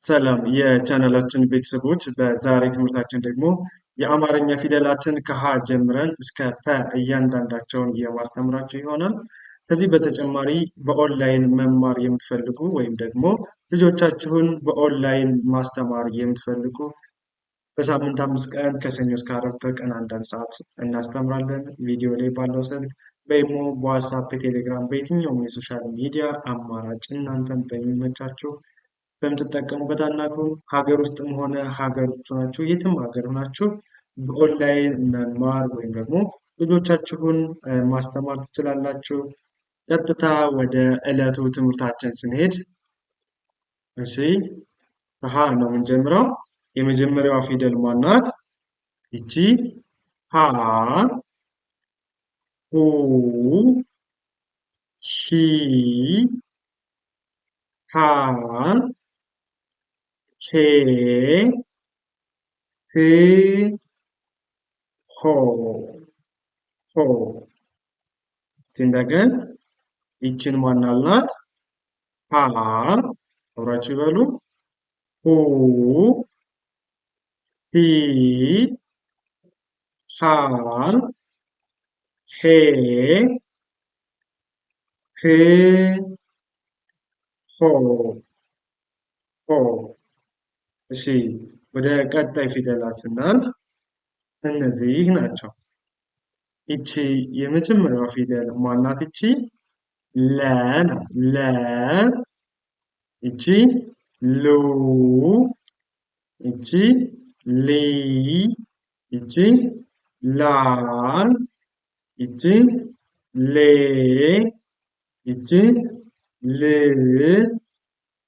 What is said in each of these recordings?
ሰላም የቻናላችን ቤተሰቦች፣ በዛሬ ትምህርታችን ደግሞ የአማርኛ ፊደላትን ከሀ ጀምረን እስከ ፐ እያንዳንዳቸውን የማስተምራቸው ይሆናል። ከዚህ በተጨማሪ በኦንላይን መማር የምትፈልጉ ወይም ደግሞ ልጆቻችሁን በኦንላይን ማስተማር የምትፈልጉ በሳምንት 5 ቀን ከሰኞ እስከ ዓርብ በቀን አንዳንድ ሰዓት እናስተምራለን። ቪዲዮ ላይ ባለው ስልክ በኢሞ፣ በዋትስአፕ፣ በቴሌግራም በየትኛውም የሶሻል ሚዲያ አማራጭ እናንተን በሚመቻችሁ በምትጠቀሙበት አናግሩን። ሀገር ውስጥም ሆነ ሀገር ውጭ ናችሁ፣ የትም ሀገር ሆናችሁ በኦንላይን መማር ወይም ደግሞ ልጆቻችሁን ማስተማር ትችላላችሁ። ቀጥታ ወደ ዕለቱ ትምህርታችን ስንሄድ እሺ ከሀ ነው የምንጀምረው። የመጀመሪያዋ ፊደል ማናት? ይቺ ሀ፣ ሁ፣ ሂ፣ ሃ፣ ሄ፣ ህ፣ ሆ። እስቲ እንደገን ይችን ማናልናት? ሀ፣ አብራችሁ ይበሉ። ሁ፣ ሂ፣ ሃ፣ ሄ፣ ህ፣ ሆ። እሺ ወደ ቀጣይ ፊደላት ስናልፍ እነዚህ ናቸው። ይቺ የመጀመሪያዋ ፊደል ማናት? ይቺ ለ ናት። ለ። ይቺ ሉ፣ ይቺ ሊ፣ ይቺ ላ፣ ይቺ ሌ፣ ይቺ ል፣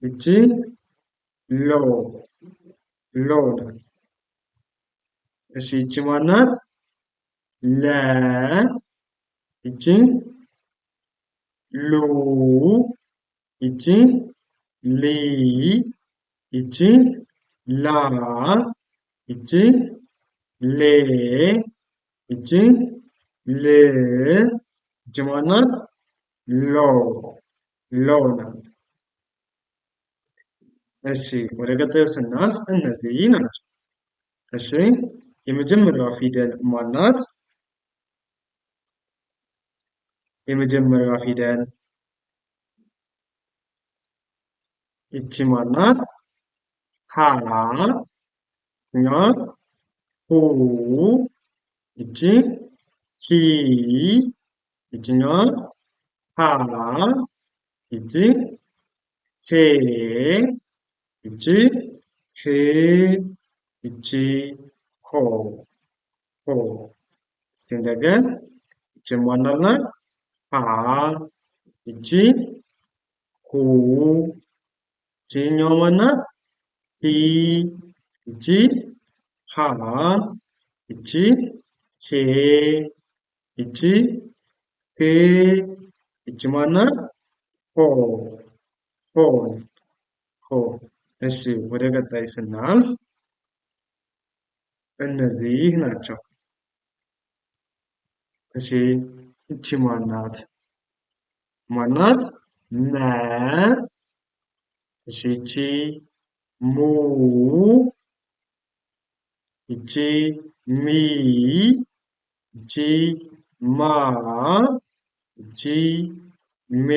ይቺ ሎ ናት። እሺ ይቺ ማናት? ለ፣ ይቺ ሉ፣ ይቺ ሊ፣ ይቺ ላ፣ ይቺ ሌ፣ ይቺ ል፣ ይቺ ማናት? ሎ ናት። እሺ ወደ ቀጣዩ ስናልፍ እነዚህ ናቸው። እሺ የመጀመሪያዋ ፊደል ማናት? የመጀመሪያዋ ፊደል ይቺ ማናት? ሀ፣ ሁ፣ ይቺ ሂ፣ ይችኛዋ ሃ፣ ይቺ ሄ፣ ይቺ ህ፣ ይቺ ሆ። እስቲ እንደገን ይቺ ማናልናት? ሀ፣ ይቺ ሁ፣ ይቺኛዋ ማናት? ሂ፣ ይቺ ሃ፣ ይቺ ሄ፣ ይቺ ህ፣ ይቺ ማናት? ሆ። እሺ ወደ ቀጣይ ስናልፍ እነዚህ ናቸው። እሺ ይቺ ማናት? መ። እሺ ይቺ ሙ፣ ይቺ ሚ፣ ይቺ ማ፣ ይቺ ሜ፣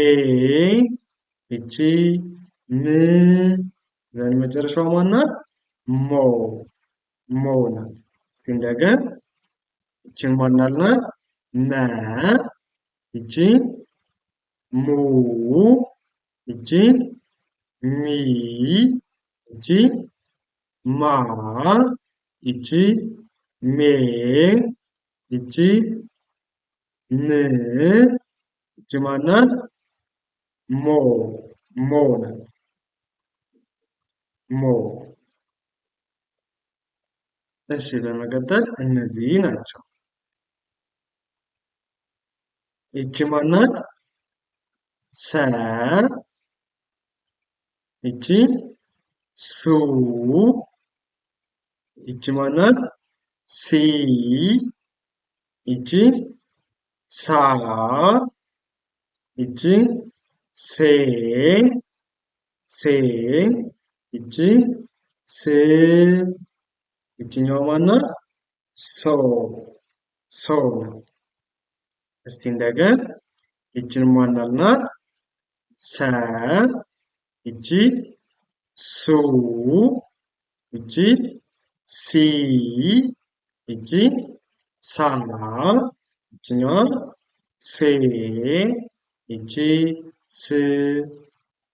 ይቺ ም፣ ዘን መጨረሻው ማናት? ሞ ናት። እስቲ እንደገን ይቺን ማናልናት? መ፣ ይቺ ሙ፣ ይቺ ሚ፣ ይቺ ማ፣ ይቺ ሜ፣ ይቺ ም፣ ይቺ ማናት? ሞ ናት። እሺ በመቀጠል እነዚህ ናቸው። ይቺ ማናት? ሰ፣ ይቺ ሱ፣ ይቺ ማናት? ሲ፣ ይቺ ሳ፣ ይቺ ሴ፣ ይቺ ስ ይችኛዋ ማናት? ሶ ሶ ናት። እስቲ እንደገን ይችን ማናልናት? ሰ ይቺ ሱ ይቺ ሲ ይቺ ሳ ይችኛዋ ሴ ይቺ ስ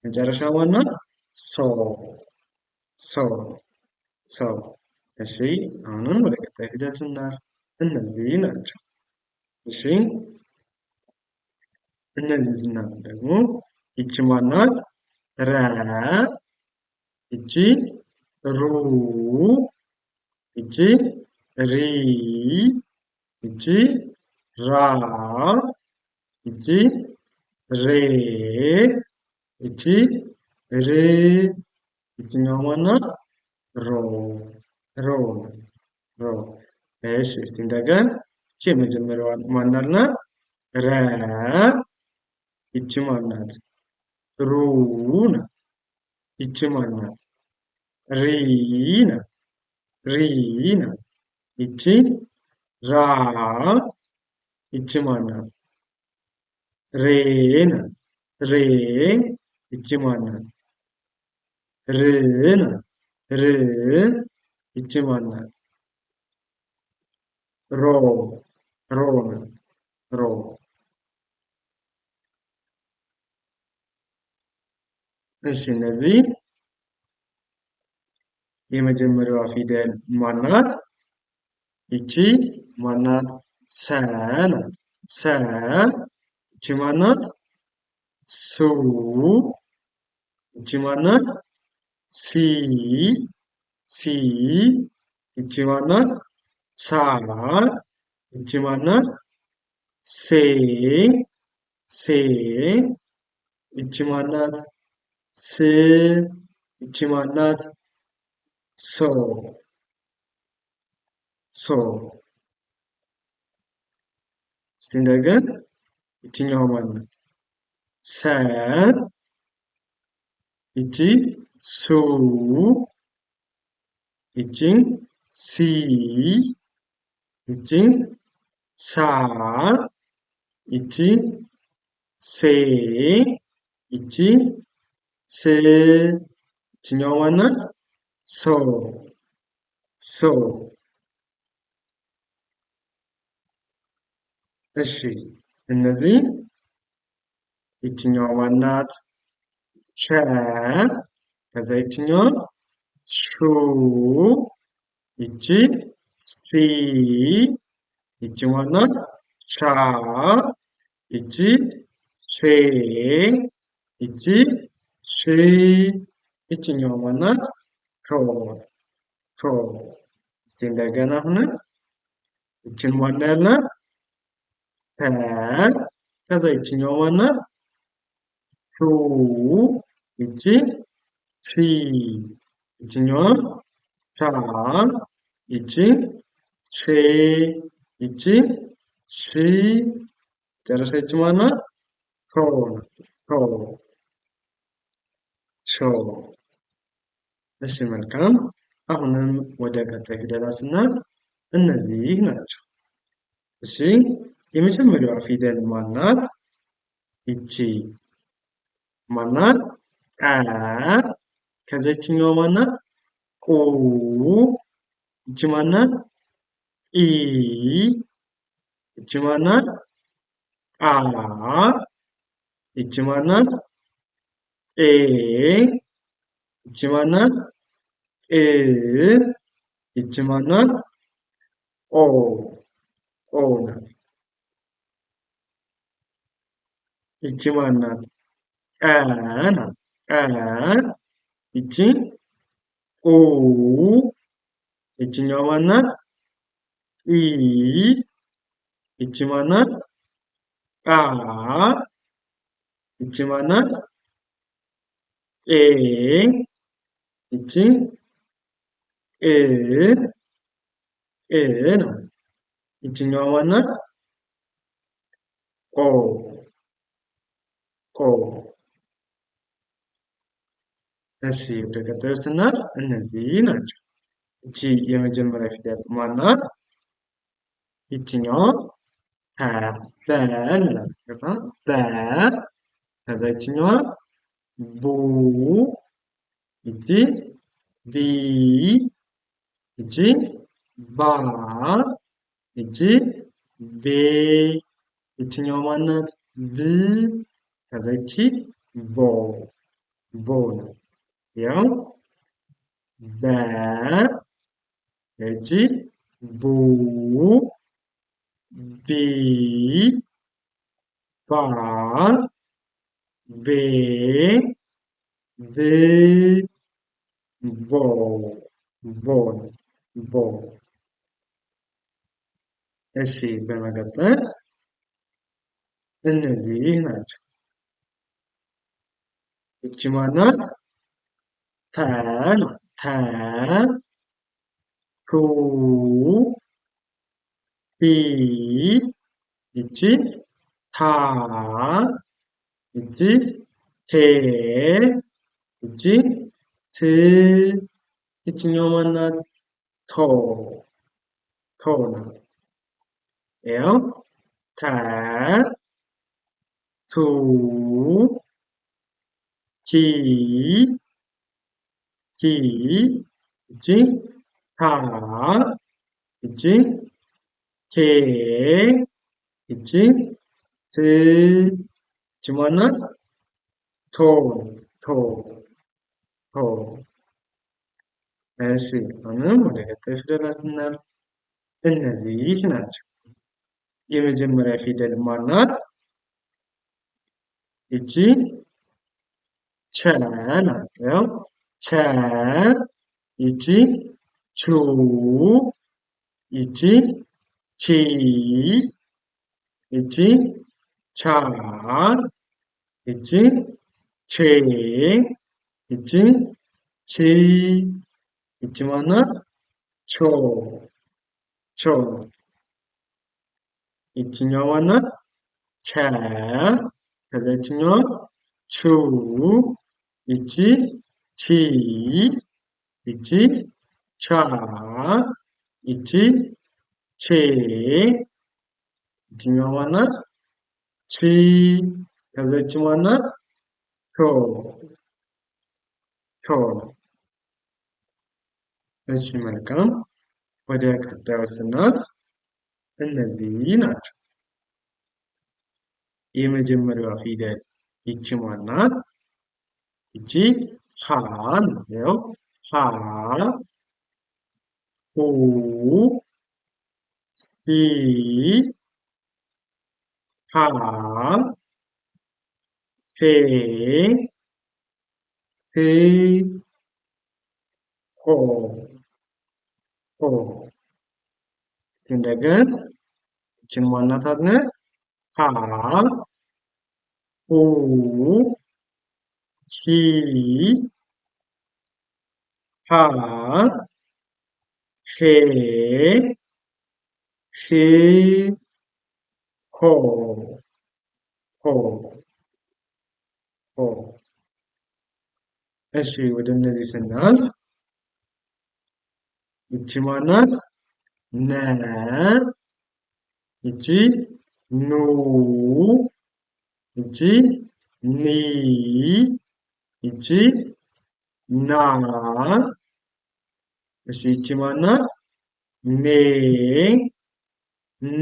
መጨረሻ ማናት? ሶ ሶ ሶ። እሺ አሁንም ወደ ቀጣይ ፊደል ስናልፍ እነዚህ ናቸው። እሺ እነዚህ ስናልፍ ደግሞ ይቺ ማናት? ረ ይቺ ሩ ይቺ ሪ ይቺ ራ ይቺ ሬ ይቺ ር ይችኛዋ ማናት? ሮ ሮ ሮ። እሺ እስቲ እንደገን ይቺ የመጀመሪያዋ ማናት ናት? ረ ይቺ ማናት? ሩ ናት። ይቺ ማናት? ሪ ናት። ሪ ናት። ይቺ ራ ይቺ ማናት? ሬ ናት። ሬ ይቺ ማናት? ር ናት። ር ይቺ ማናት? ሮ ሮ ናት። ሮ። እሺ እነዚህ የመጀመሪያዋ ፊደል ማናት? ይቺ ማናት? ሰ ናት። ሰ ይቺ ማናት? ሱ ይቺ ማናት? ሲ ሲ ይቺ ማናት? ሳ ይቺ ማናት? ሴ ሴ ይቺ ማናት? ስ ይቺ ማናት? ሶ ሶ። እስቲ እንደገን ይችኛዋ ማናት? ሰ ይቺ ሱ ይቺ ሲ ይቺ ሳ ይቺ ሴ ይቺ ስ ይችኛዋ ማናት? ሶ ሶ። እሺ እነዚህ ይችኛዋ ማናት? ሸ ከዛ ይችኛዋ ሹ ይቺ ሺ ይቺ ማናት? ሻ ይቺ ሼ ይቺ ሺ ይችኛዋ ማናት? ሾ ሾ። እስቲ እንደገና አሁንም ይችን ማን ያልናት? ተ ከዛ ይችኛዋ ማናት? ሹ ይቺ ሺ ይችኛዋ ሻ ይቺ ሼ ይቺ ሺ ጨረሻ ይቺ ማናት? ሾ ሾ ሾ። እሺ መልካም። አሁንም ወደ ቀጣይ ፊደላት ስናልፍ እነዚህ ናቸው። እሺ የመጀመሪያዋ ፊደል ማናት? ይቺ ማናት? ቀ ከዛ ይችኛዋ ማናት? ቁ ይቺ ማናት? ኢ ይቺ ማናት? ቃ ይቺ ማናት? ኤ ይቺ ማናት? እ ይቺ ማናት? ኦ ኦ ናት። ይቺ ማናት? ቀ ናት። ቀ ይቺ ኡ ይችኛዋ ማናት? ኢ ይቺ ማናት? ቃ ይቺ ማናት? ኤ ይቺ እ ቅ ነው። ይችኛዋ ማናት? ኦ ኦ። እሺ ወደ ቀጣዩ ስናልፍ እነዚህ ናቸው። እቺ የመጀመሪያ ፊደል ማናት? ይችኛዋ ሀ በ እንላለን። ገባ? በ ከዛ ይችኛዋ ቡ ይቺ ቢ ይቺ ባ ይቺ ቤ ይችኛዋ ማናት? ብ ከዛ ይቺ ቦ ቦ ነው። ያው በ ይቺ ቡ ቢ ባ ቤ ብ ቦ ቦ ነው። ቦ እሺ በመቀጠል እነዚህ ናቸው። ይቺ ማናት? ተ ነው። ተ ቱ ቢ ይቺ ታ ይቺ ቴ ይቺ ት ይችኛው ማናት? ቶ ቶ ናት። ያው ተ ቱ ቲ ቲ ይቺ ታ ይቺ ቴ ይቺ ት ይቺ ማናት? ቶ ቶ ቶ። እሺ አሁንም ወደ ቀጣይ ፊደላት ስናልፍ እነዚህ ናቸው። የመጀመሪያ ፊደል ማናት? ይቺ ቸ ናት። ያው ቸ ይቺ ቹ ይቺ ቺ ይቺ ቻ ይቺ ቼ ይቺ ቺ ይቺ ማናት? ቾ ቾ ናት። ይችኛዋ ማናት? ቸ ከዛ ይችኛዋ ቹ ይቺ ቺ ይቺ ቻ ይቺ ቼ ይችኛዋ ማናት? ቺ ከዛ ይቺ ማናት? ቾ ቾ ናት። እሺ መልካም ወደ ቀጣዩ ስናልፍ እነዚህ ናቸው። የመጀመሪያዋ ፊደል ይቺ ማናት? ይቺ ሀ ነው። ያው ሀ ሁ ሂ ሃ ሄ ህ ሆ ሆ። እስቲ እንደገን ይችን ማናት አልን? ሀ ሁ ሂ ሃ ሄ ህ ሆ ሆ ሆ። እሺ ወደ እነዚህ ስናልፍ ይቺ ማናት? ነ ይቺ ኑ ይቺ ኒ ይቺ ና እሺ ይቺ ማናት? ኔ ን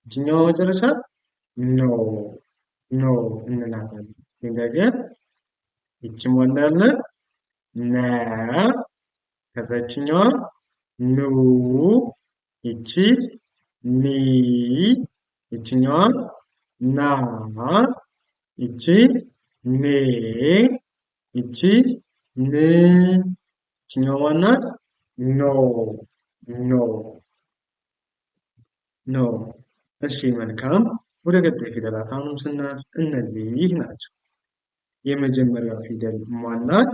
ይችኛዋ መጨረሻ ኖ ኖ እንላለን። እስቲ እንደገና ይቺ ማናለ? ነ ከዛ ይችኛዋ ኑ ይቺ ኒ ይችኛዋ ና ይቺ ኔ ይቺ ን ይችኛዋ ማናት? ኖ ኖ ኖ። እሺ መልካም ወደ ቀጣይ ፊደላት አሁንም ስናልፍ እነዚህ ናቸው። የመጀመሪያው ፊደል ማናት?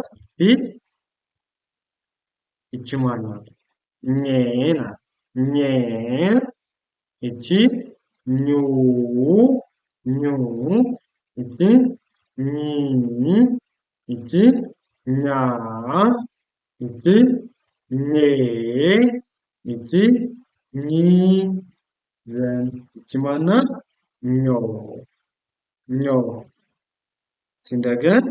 ይቺ ማናት? ኘ ናት። ኘ ይቺ ኙ ኙ ይቺ ኝ ይቺ ኛ ይቺ ኜ ይቺ ኝ ዘን ይቺ ማናት? ኞ ኞ ሲንደገን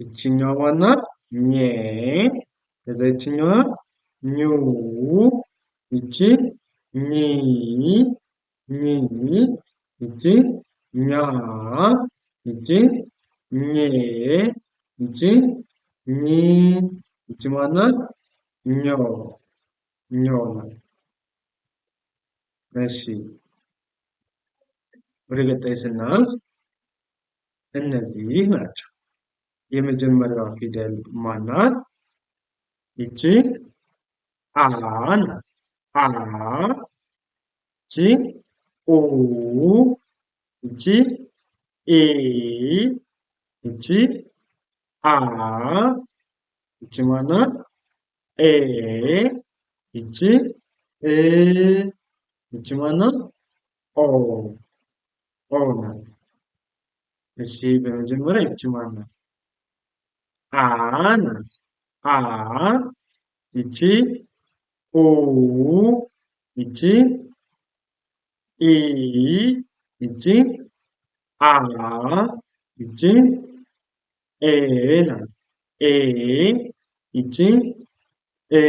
ይችኛዋ ማናት? ኘ ከዛ ይችኛዋ ኙ ይቺ ኚ ኚ ይቺ ኛ ይቺ ኜ ይቺ ኚ ይቺ ማናት? ኞ ኞ ናት። እሺ ወደ ቀጣይ ስናልፍ እነዚህ ናቸው። የመጀመሪያዋ ፊደል ማናት? ይቺ አ ናት። አ ይቺ ኡ ይቺ ኢ ይቺ አ ይቺ ማናት? ኤ ይቺ እ ይቺ ማናት? ኦ ኦ ናት። እሺ በመጀመሪያ ይቺ ማናት? አ ናት። አ ይቺ ኡ ይቺ ኢ ይቺ አ ይቺ ኤ ናት። ኤ ይቺ እ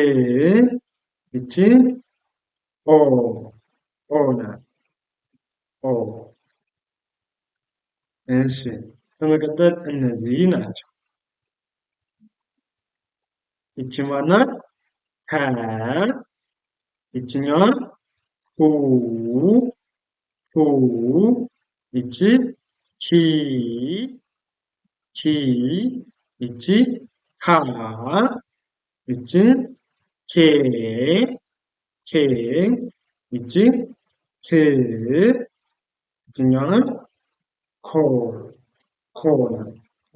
ይቺ ኦ ኦ ናት። ኦ እሺ በመቀጠል እነዚህ ናቸው። ይቺ ማናት? ሀ ይችኛዋ ሁ ሁ ይቺ ቺ ቺ ይቺ ሃ ይቺ ኬ ኬ ይቺ ክ ይችኛዋ ኮ ኮ ናት። ኮ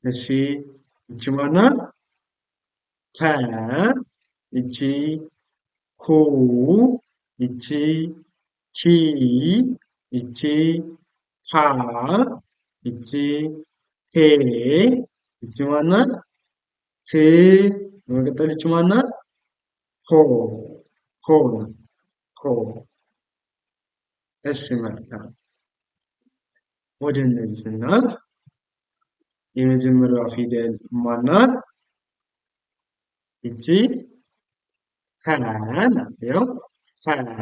እሺ ይቺ ማናት? ከ ይቺ ኩ ይቺ ቺ ይቺ ካ ይቺ ሄ ይቺ ማናት? ክ በመቀጠል ይቺ ማናት? ሆ ሆ ናት። ሆ እሺ መልካም ወደ እነዚህ ስናልፍ የመጀመሪያዋ ፊደል ማናት? ይቺ ሀ ናት። ያው ሀ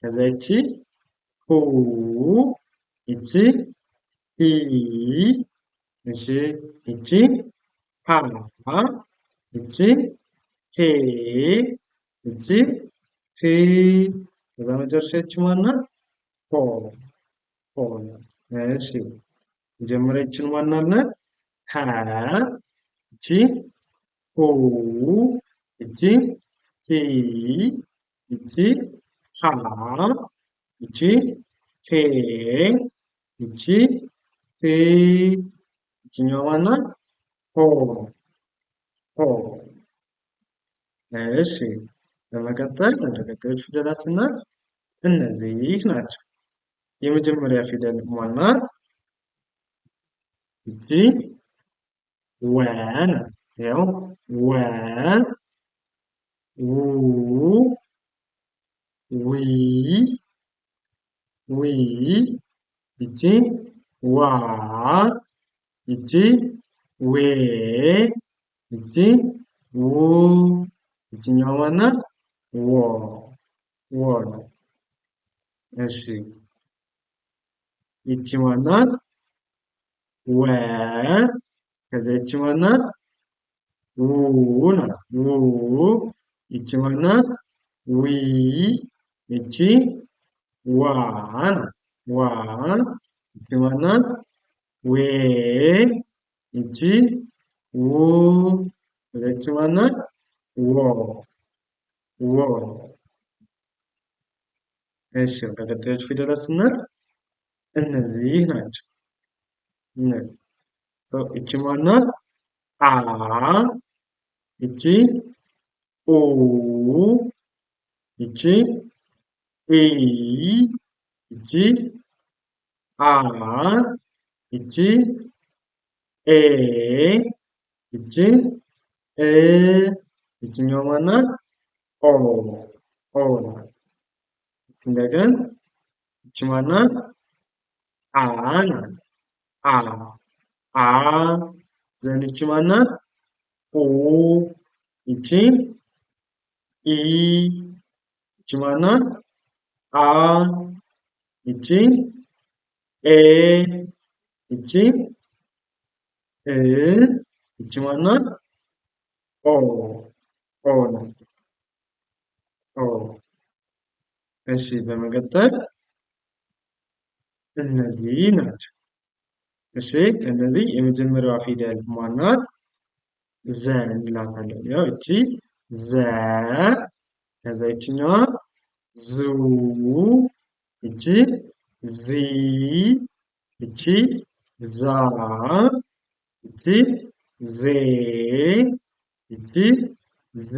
ከዛ ይቺ ሁ ይቺ ሂ እሺ ይቺ ሃ ይቺ ሄ ይቺ ህ ከዛ መጨረሻ ይቺ ማናት? ሆ ሆ ናት። እሺ መጀመሪያ ይቺን ማን አልናት? ሀ ይቺ ሁ ይቺ ሂ ይቺ ሃ ይቺ ሄ ይቺ ህ ይችኛዋ ማናት? ሆ ሆ እሺ በመቀጠል ወደ ቀጣዮቹ ፊደላት ስናልፍ እነዚህ ናቸው። የመጀመሪያ ፊደል ማናት? ይቺ ወ ናት። ያው ወ ው ዊ ዊ ይቺ ዋ ይቺ ዌ ይቺ ው ይችኛዋ ማናት? ወ ወ ነው። እሺ ይቺ ማናት? ወ ከዛ ይቺ ማናት? ው ናት። ው ይቺ ማናት? ዊ ይቺ ዋ ናት። ዋ ይቺ ማናት? ዌ ይቺ ው ከዛ ይቺ ማናት? ወ ወ እሺ ወደ ቀጣዮቹ ፊደላት ስናልፍ እነዚህ ናቸው። ይቺ ማናት? አ ይቺ ኡ ይቺ ኢ ይቺ አ ይቺ ኤ፣ ይቺ እ፣ ይችኛው ማናት? ኦ፣ ኦ ናት። እስቲ እንደገን ይቺ ማናት? አ ናት። አ፣ አ ዘንድ ይቺ ማናት? ኡ፣ ይቺ ኢ፣ ይቺ ማናት? አ፣ ይቺ ኤ፣ ይቺ እ፣ ይቺ ማናት? ኦ፣ ኦ ናት። ኦ። እሺ በመቀጠል እነዚህ ናቸው። እሺ ከነዚህ የመጀመሪያዋ ፊደል ማናት? ዘ እንላታለን። ያው እቺ ዘ፣ ከዛ ይችኛዋ ዙ፣ እቺ ዚ፣ እቺ ዛ፣ እቺ ዜ፣ እቺ ዝ፣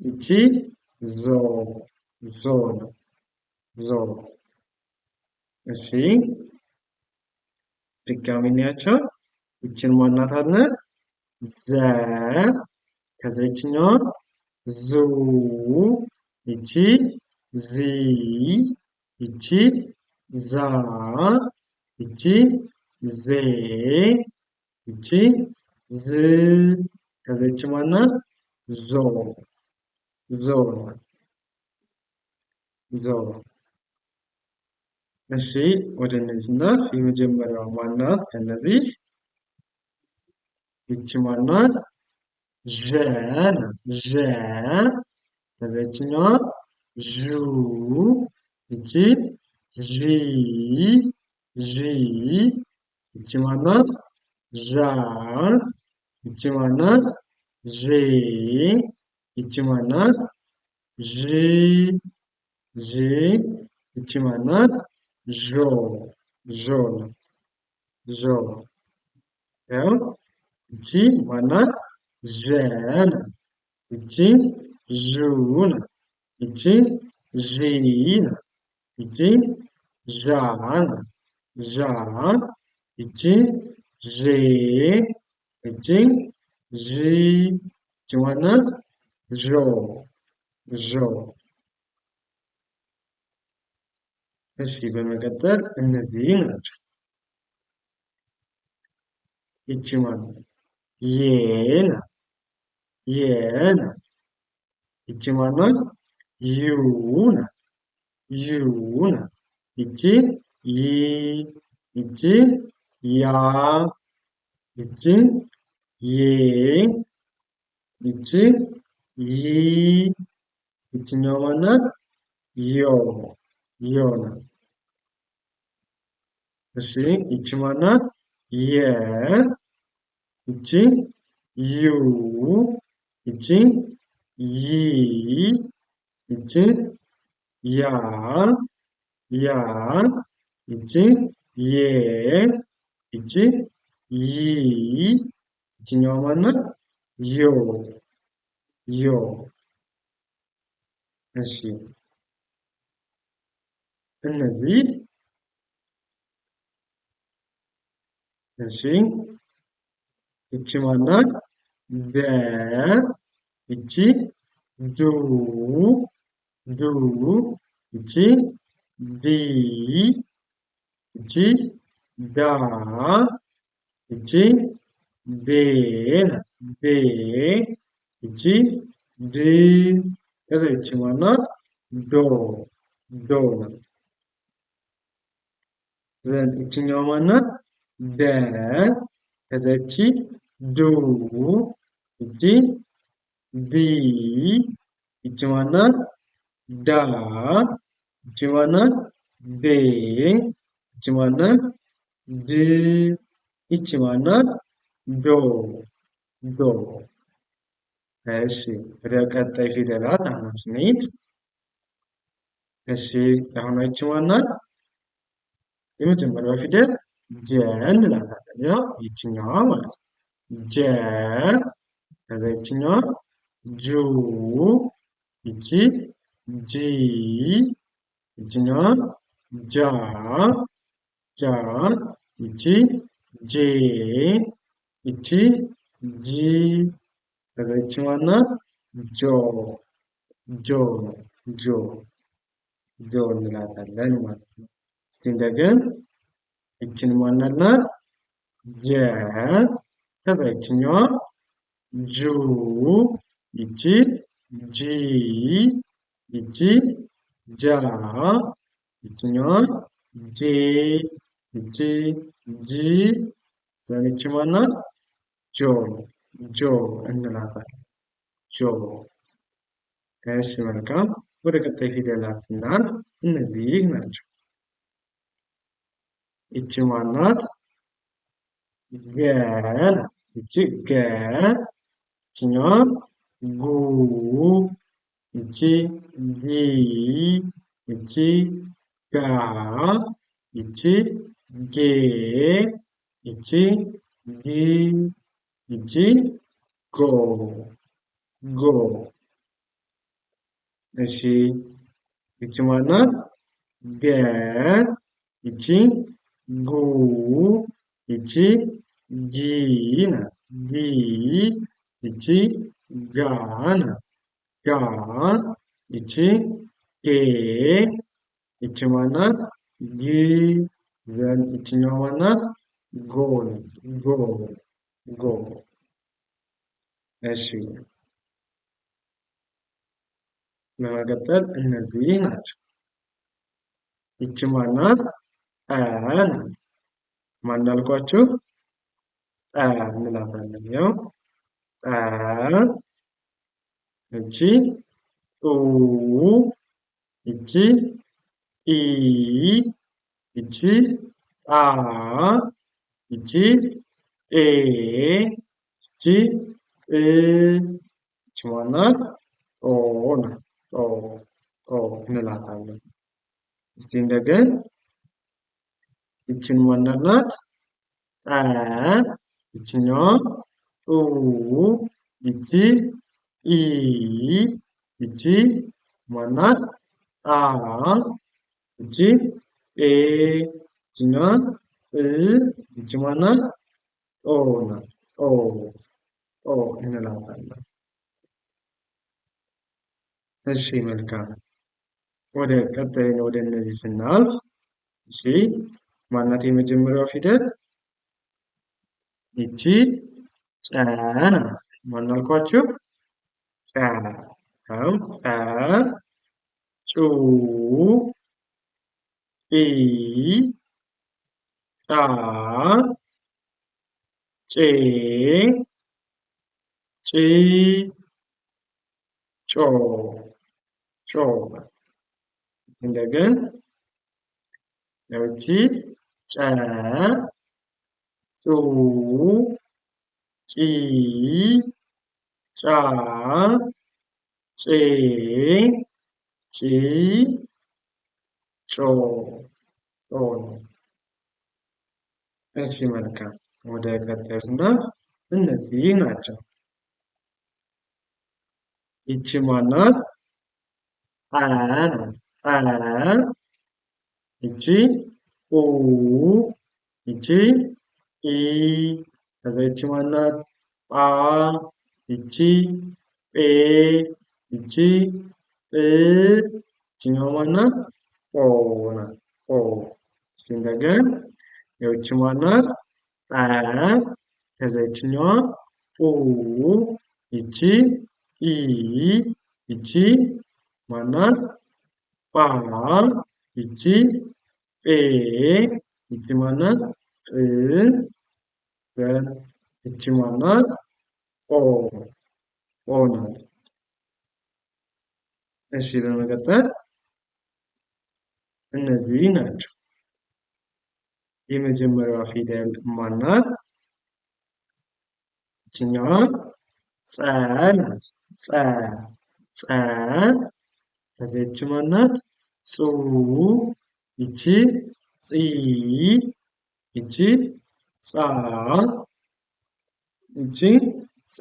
እቺ ዞ፣ ዞ ነው። ዞ። እሺ ድጋሚ እንያቸው። ይችን ማናት አለ? ዘ፣ ከዛ ይችኛዋ ዙ፣ ይቺ ዚ፣ ይቺ ዛ፣ ይቺ ዜ፣ ይቺ ዝ፣ ከዛ ይቺ ማናት? ዞ፣ ዞ ናት። ዞ። እሺ ወደ እነዚህ ስናልፍ የመጀመሪያዋ ማናት? ከነዚህ ይቺ ማናት? ዠ ናት። ዠ፣ ከዛ ይችኛዋ ዡ፣ ይቺ ዢ፣ ዢ፣ ይቺ ማናት? ዣ፣ ይቺ ማናት? ዤ፣ ይቺ ማናት? ዥ፣ ዥ፣ ይቺ ማናት? ዦ፣ ዦ ነው። ዦ። ያው ይቺ ማናት? ዠ ናት። ይቺ ዡ ናት። ይቺ ዢ ናት። ይቺ ዣ ናት። ዣ፣ ይቺ ዤ፣ ይቺ ዢ፣ ይቺ ማናት? ዦ፣ ዦ። እሺ በመቀጠል እነዚህ ናቸው። ይቺ ማናት? የ ናት። የ ናት። ይቺ ማናት? ዩ ናት። ዩ ናት። ይቺ ይ፣ ይቺ ያ፣ ይቺ ዬ፣ ይቺ ይ፣ ይችኛው ማናት? ዮ፣ ዮ ናት። እሺ ይቺ ማናት? የ፣ ይቺ ዩ፣ ይቺ ይ፣ ይቺ ያ፣ ያ፣ ይቺ ዬ፣ ይቺ ይ፣ ይችኛው ማናት? ዮ፣ ዮ። እሺ እነዚህ እሺ ይቺ ማናት? ደ፣ ይቺ ዱ፣ ዱ፣ ይቺ ዲ፣ ይቺ ዳ፣ ይቺ ዴ ናት። ዴ፣ ይቺ ድ፣ ከዛ ይቺ ማናት? ዶ፣ ዶ ናት። ዘን ይችኛዋ ማናት? ደ፣ ከዛ ይቺ ዱ፣ ይቺ ዲ፣ ይቺ ማናት? ዳ፣ ይቺ ማናት? ዴ፣ ይቺ ማናት? ድ፣ ይቺ ማናት? ዶ፣ ዶ። እሺ ወደ ቀጣይ ፊደላት አሁን ስንሄድ እሺ አሁን ይቺ ማናት? የመጀመሪያው ፊደል ጀ እንላታለን። ያው ይችኛዋ ማለት ነው። ጀ፣ ከዛ ይችኛዋ ጁ፣ ይቺ ጂ፣ ይችኛዋ ጃ፣ ጃ፣ ይቺ ጄ ይቺ ጂ ከዛ ይቺ ማናት ጆ ጆ ጆ ጆ እንላታለን ማለት ነው። እስቲ እንደገን ይችን ማናት ናት የ ከዛ ይችኛዋ ጁ ይቺ ጂ ይቺ ጃ ይችኛዋ ጄ ይቺ ጂ ዘንቺ ማናት ጆ ጆ እንላታለን ጆ። እሺ መልካም ወደ ቀጣይ ፊደላት ስናልፍ እነዚህ ናቸው። ይቺ ማናት ገ ይቺ ገ ይችኛዋ ጉ ይቺ ጊ ይቺ ጋ ይቺ ጌ ይቺ ጊ ይቺ ጎ ጎ። እሺ ይቺ ማናት ገ ይቺ ጉ ይቺ ጂ ናት ጊ ይቺ ጋ ናት ጋ ይቺ ጌ ይቺ ማናት ጊ ዘን ይችኛዋ ማናት ጎ ጎ ጎ። እሺ በመቀጠል እነዚህ ናቸው። ይቺ ማናት አ ናት ማን እንዳልኳችሁ አ እንላታለን። ያው አ ይቺ ኡ ይቺ ኢ ይቺ አ ይቺ ኤ ይቺ እ ይቺ ማናት ኦ ናት ኦ ኦ እንላታለን። እስቲ እንደገን ይችን ማናት ናት አ ይችኛዋ ኡ ይቺ ኢ ይቺ ማናት አ ይቺ ኤ ይችኛዋ እ ይቺ ማናት ኦ ናት ኦ ኦ እንላታለን። እሺ መልካም ወደ ቀጣይ ወደ እነዚህ ስናልፍ እሺ ማናት የመጀመሪያው ፊደል ይቺ ጨ ናት። ማን አልኳችሁ ጨ አው ጨ ጩ ኢ ጫ ጬ ጪ ጮ ጮ። እንደገን ያውቺ ጨ ጩ ጪ ጫ ጬ ጪ ጮ ጮ ነው። እሺ መልካም ወደ ቀጣዩ ስናልፍ እነዚህ ናቸው። ይቺ ማናት አ ናት አ ይቺ ኡ ይቺ ኢ ከዛ ይቺ ማናት አ ይቺ ጴ ይቺ ጵ ይቺኛዋ ማናት ኦ ናት ኦ። እስቲ እንደገን ይቺ ማናት አ ከዛ ይቺኛዋ ኡ ይቺ ኢ ይቺ ማናት ጳ ይቺ ጴ ይቺ ማናት ጵ ዘን ይቺ ማናት ኦ ኦ ናት። እሺ በመቀጠል እነዚህ ናቸው። የመጀመሪያዋ ፊደል ማናት? ይችኛዋ ጸ ናት። ጸ ጸ ከዚያች ማናት? ጹ ይቺ ጺ ይቺ ጻ ይቺ ጼ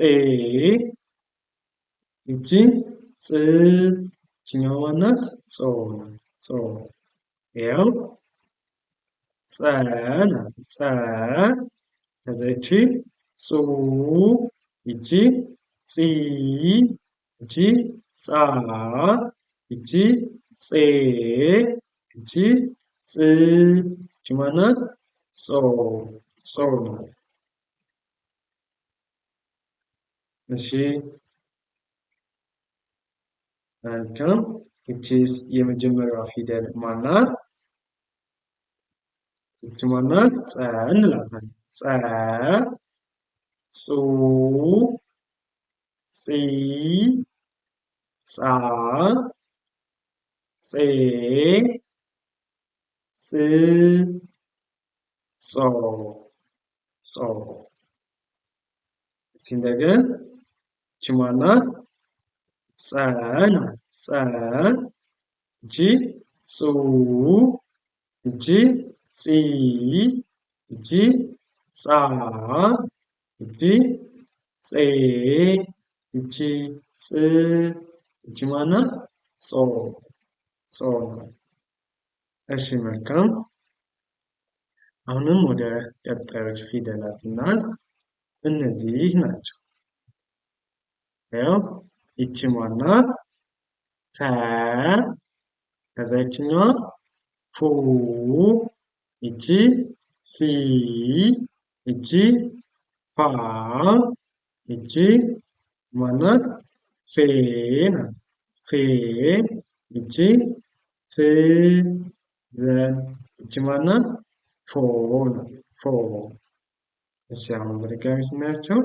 ይቺ ጽ ይችኛዋ ማናት? ጾ ጾ ያው ጸ ናት። ጸ ከዛ ይቺ ጹ ይቺ ጺ ይቺ ጻ ይቺ ጼ ይቺ ጽ ይቺ ማናት? ጾ ጾ ናት። እሺ መልካም። ይቺስ የመጀመሪያዋ ፊደል ማናት? ይቺ ማናት? ጸ እንላታለን። ጸ ጹ ጺ ጻ ጼ ጽ ጾ ጾ። እስቲ እንደገን ይቺ ማናት? ጸ ናት። ጸ ይቺ ጹ ይቺ ጺ ይቺ ጻ ይቺ ጼ ይቺ ጽ ይቺ ማናት? ጾ ጾ ናት። እሺ መልካም። አሁንም ወደ ቀጣዮች ፊደላት ስናልፍ እነዚህ ናቸው። ያው ይቺ ማናት? ፈ ከዛ ይችኛዋ ፉ ይቺ ፊ ይቺ ፋ ይቺ ማናት? ፌ ናት። ፌ ይቺ ፍ ዘን ይቺ ማናት? ፎ ናት። ፎ። እሺ አሁን በድጋሚ ስናያቸው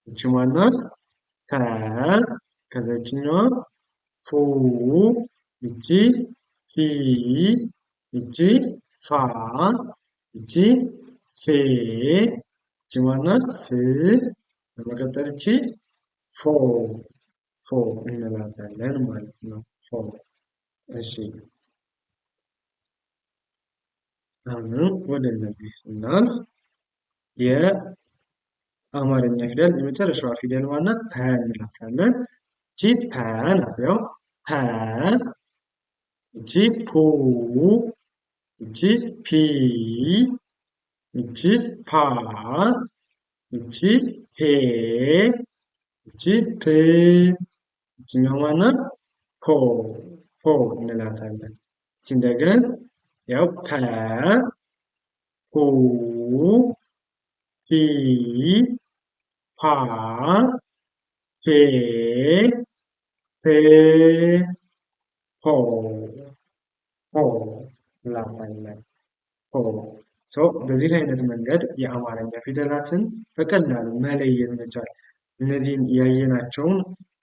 ይቺ ማናት? ፈ ከዛ ይችኛዋ ፉ ይቺ ፊ ይቺ ፋ ይቺ ፌ ይቺ ማናት? ፍ በመቀጠል ይቺ ፎ ፎ እንላታለን ማለት ነው። ፎ። እሺ አሁንም ወደ እነዚህ ስናልፍ የአማርኛ ፊደል የመጨረሻዋ ፊደል ማናት? ፐ እንላታለን። ይቺ ፐ ናት። ያው ፐ ይቺ ፑ ይቺ ፒ ይቺ ፓ ይቺ ፔ ይቺ ፕ ይቺኛው ማናት? ፖ ፖ እንላታለን። እስቲ እንደገን ያው ፐ ፑ ፒ ፓ ፔ ፕ ፖ ፖ እንላታለን። ፖ በዚህ አይነት መንገድ የአማርኛ ፊደላትን በቀላሉ መለየት መቻል። እነዚህን ያየናቸውን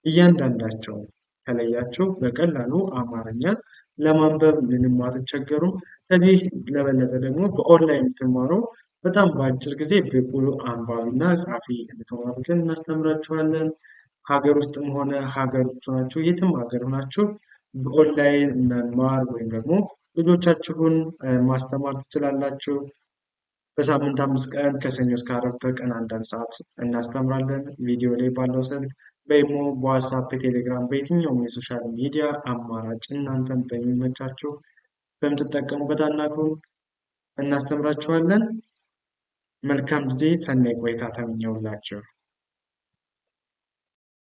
እያንዳንዳቸውን ከለያችሁ በቀላሉ አማርኛን ለማንበብ ምንም አትቸገሩም። ከዚህ ለበለጠ ደግሞ በኦንላይን የምትማሩ በጣም በአጭር ጊዜ ብቁ አንባቢና ጻፊ እንድትሆኑ አድርገን እናስተምራችኋለን። ሀገር ውስጥም ሆነ ሀገር ውጭ ናችሁ የትም ሀገር ሆናችሁ በኦንላይን መማር ወይም ደግሞ ልጆቻችሁን ማስተማር ትችላላችሁ። በሳምንት 5 ቀን ከሰኞ እስከ ዓርብ በቀን አንዳንድ ሰዓት እናስተምራለን። ቪዲዮ ላይ ባለው ስልክ በኢሞ፣ በዋትስአፕ፣ በቴሌግራም በየትኛውም የሶሻል ሚዲያ አማራጭ እናንተን በሚመቻችሁ በምትጠቀሙበት አናግሩን፣ እናስተምራችኋለን። መልካም ጊዜ፣ ሰናይ ቆይታ ተመኘሁላችሁ።